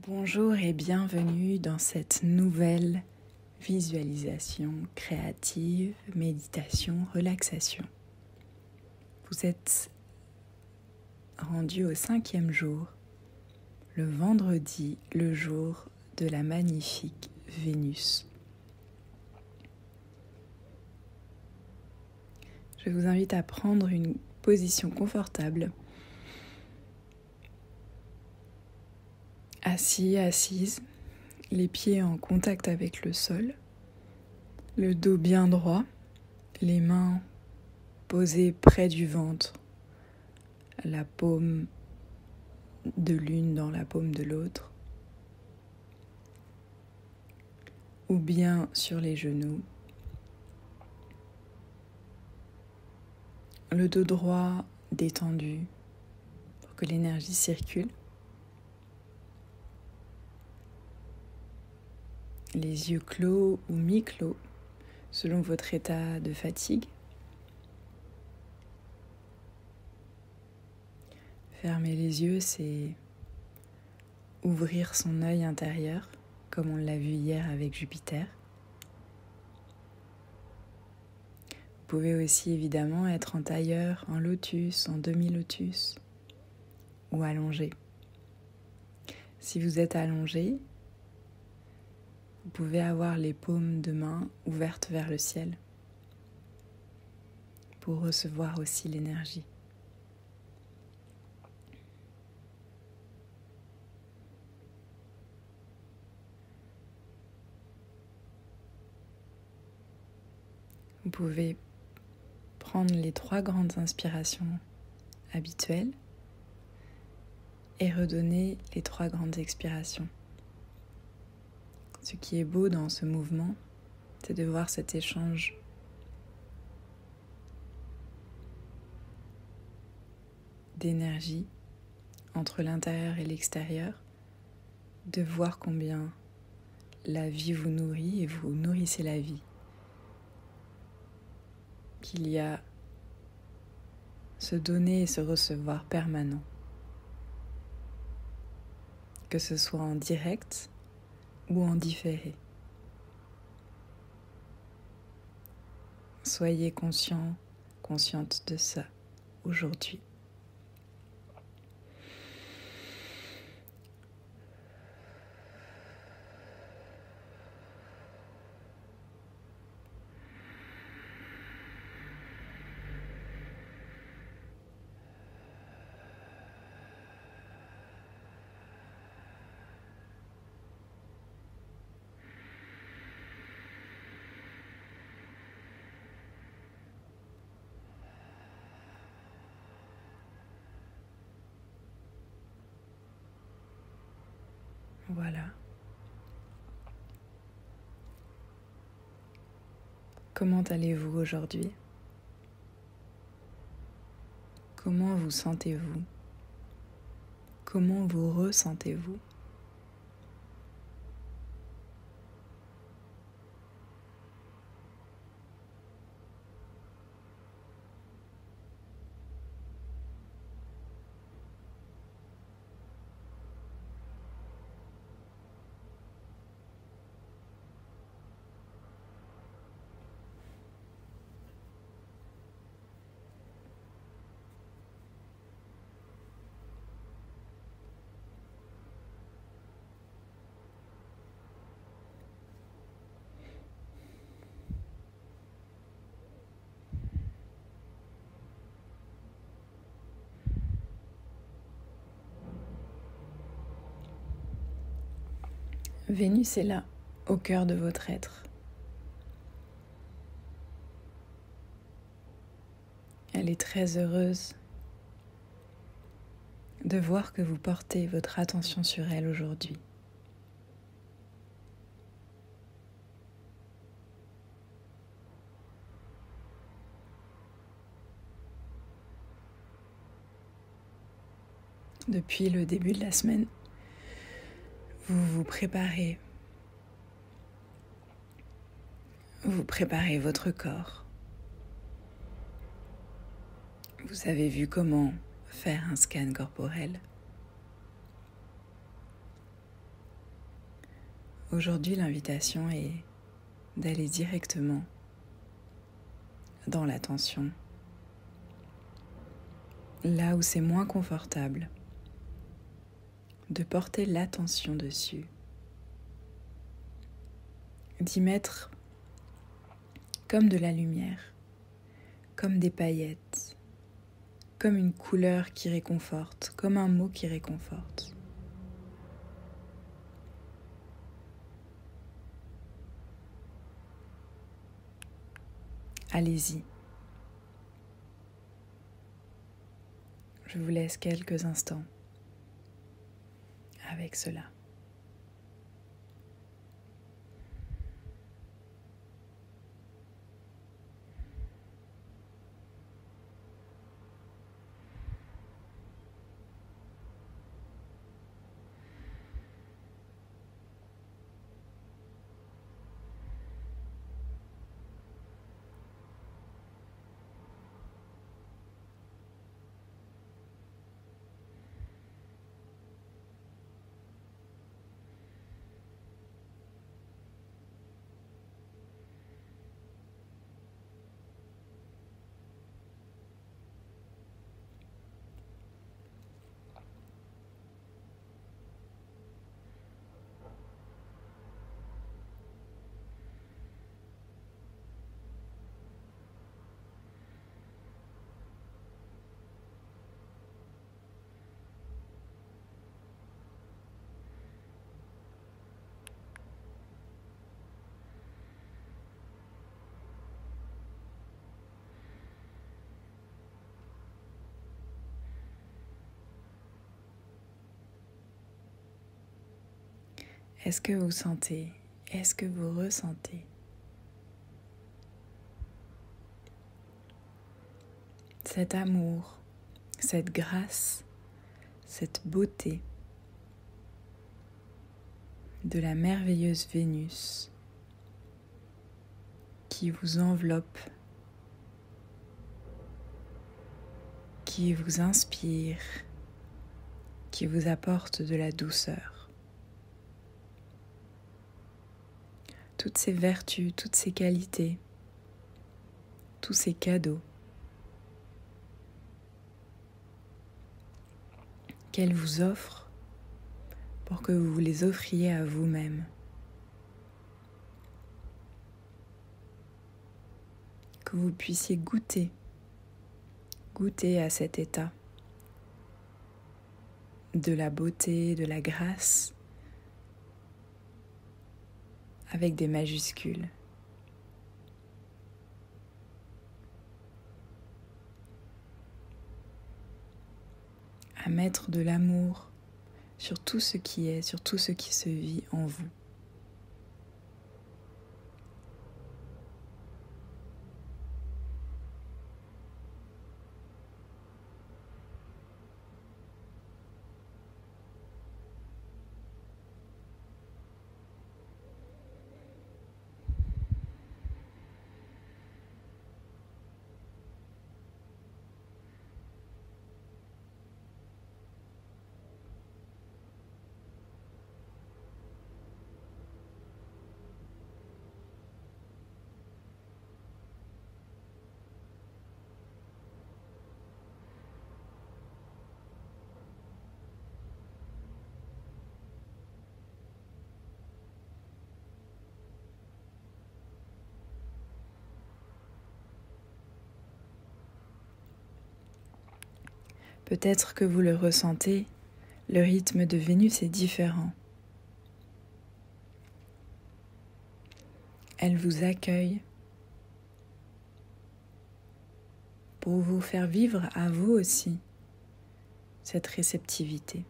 Bonjour et bienvenue dans cette nouvelle visualisation créative, méditation, relaxation. Vous êtes rendu au 5e jour, le vendredi, le jour de la magnifique Vénus. Je vous invite à prendre une position confortable, assis, assise, les pieds en contact avec le sol, le dos bien droit, les mains posées près du ventre, la paume de l'une dans la paume de l'autre, ou bien sur les genoux. Le dos droit détendu pour que l'énergie circule. Les yeux clos ou mi-clos selon votre état de fatigue. Fermer les yeux, c'est ouvrir son œil intérieur, comme on l'a vu hier avec Jupiter. Vous pouvez aussi évidemment être en tailleur, en lotus, en demi-lotus ou allongé. Si vous êtes allongé, vous pouvez avoir les paumes de main ouvertes vers le ciel pour recevoir aussi l'énergie. Vous pouvez prendre les 3 grandes inspirations habituelles et redonner les 3 grandes expirations. Ce qui est beau dans ce mouvement, c'est de voir cet échange d'énergie entre l'intérieur et l'extérieur, de voir combien la vie vous nourrit et vous nourrissez la vie. Qu'il y a se donner et se recevoir permanent. Que ce soit en direct ou en différé. Soyez conscient, consciente de ça aujourd'hui. Voilà. Comment allez-vous aujourd'hui? Comment vous sentez-vous? Comment vous ressentez-vous? Vénus est là, au cœur de votre être. Elle est très heureuse de voir que vous portez votre attention sur elle aujourd'hui. Depuis le début de la semaine, vous vous préparez votre corps. Vous avez vu comment faire un scan corporel. Aujourd'hui, l'invitation est d'aller directement dans l'attention, là où c'est moins confortable, de porter l'attention dessus, d'y mettre comme de la lumière, comme des paillettes, comme une couleur qui réconforte, comme un mot qui réconforte. Allez-y. Je vous laisse quelques instants avec cela. Est-ce que vous sentez, est-ce que vous ressentez cet amour, cette grâce, cette beauté de la merveilleuse Vénus qui vous enveloppe, qui vous inspire, qui vous apporte de la douceur. Toutes ces vertus, toutes ces qualités, tous ces cadeaux qu'elle vous offre pour que vous les offriez à vous-même. Que vous puissiez goûter à cet état de la beauté, de la grâce, avec des majuscules. À mettre de l'amour sur tout ce qui est, sur tout ce qui se vit en vous. Peut-être que vous le ressentez, le rythme de Vénus est différent. Elle vous accueille pour vous faire vivre à vous aussi cette réceptivité.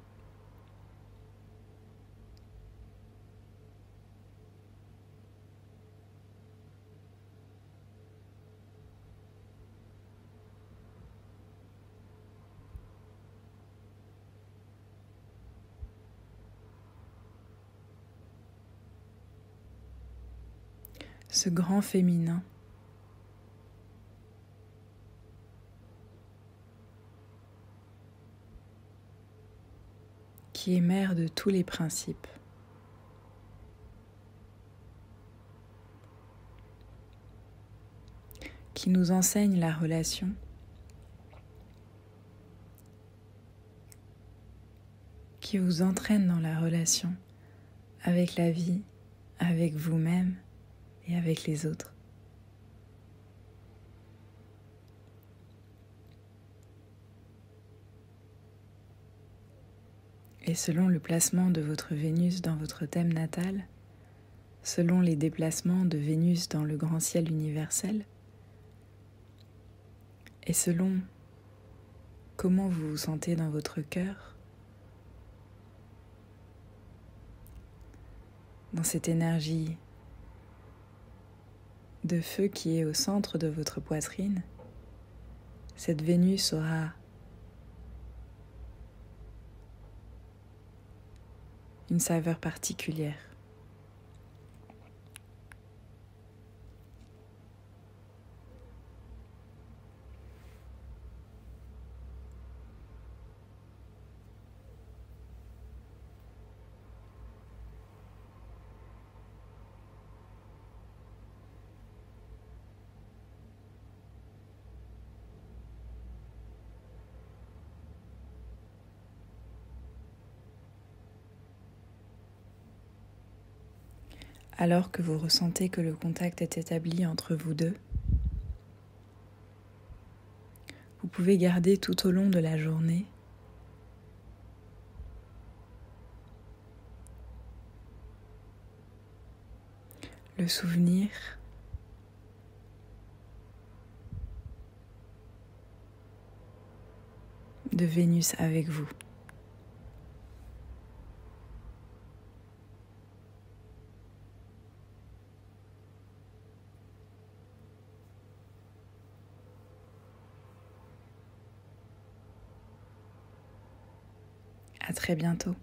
Ce grand féminin qui est mère de tous les principes, qui nous enseigne la relation, qui vous entraîne dans la relation avec la vie, avec vous-même et avec les autres. Et selon le placement de votre Vénus dans votre thème natal, selon les déplacements de Vénus dans le grand ciel universel, et selon comment vous vous sentez dans votre cœur, dans cette énergie de feu qui est au centre de votre poitrine, cette Vénus aura une saveur particulière. Alors que vous ressentez que le contact est établi entre vous deux, vous pouvez garder tout au long de la journée le souvenir de Vénus avec vous. À très bientôt.